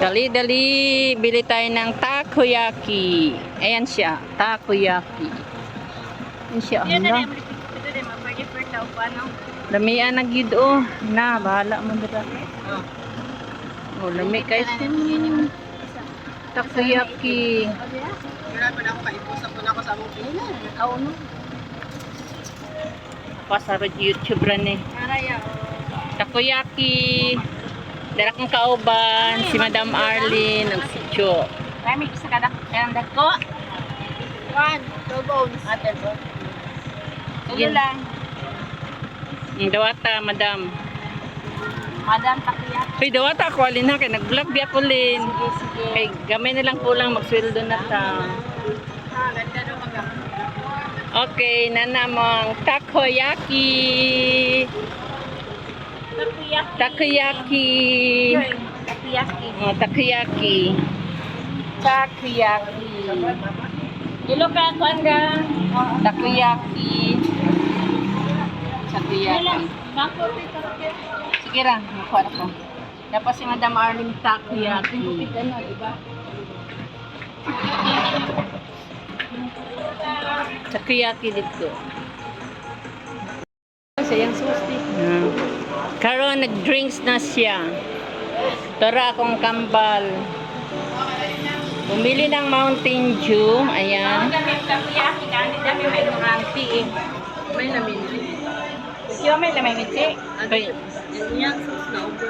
Dali-dali, bili tayo ng takoyaki. Ayan siya, takoyaki. Ayan siya, hala. Lamian na gid oh. Na, bahala mo dira. Oh, lami kay sin. Takoyaki. Pasarod YouTube ran eh. Takoyaki. Dara kong kauban, si Madam Arlene, ng sityo. Kami isa kada kayang dako. 1, 2 bones. Ate bones. Tulo lang. Ang dawata, Madam. Madam takoyaki. Hoy, dawata ako alin ha, kay nag-vlog di ako lin. Sige, sige. Kay gamay na lang kulang magsweldo na ta. Ganda daw mag. Okay, nanamang takoyaki. Takoyaki. Takoyaki. Takoyaki. Oh, takoyaki. Takoyaki. Dilo ka ko anda. Takoyaki. Takoyaki. Sige ra, makuha ko. Dapat si Madam Arlene takoyaki. Takoyaki dito. Sayang susti. Karon nag-drinks na siya. Tara akong kambal. Bumili ng Mountain Dew. Ayan. Takoyaki kandi dami may mga anti. May namili. Siya may lamay mitsi. Okay. Yan sus na ubo.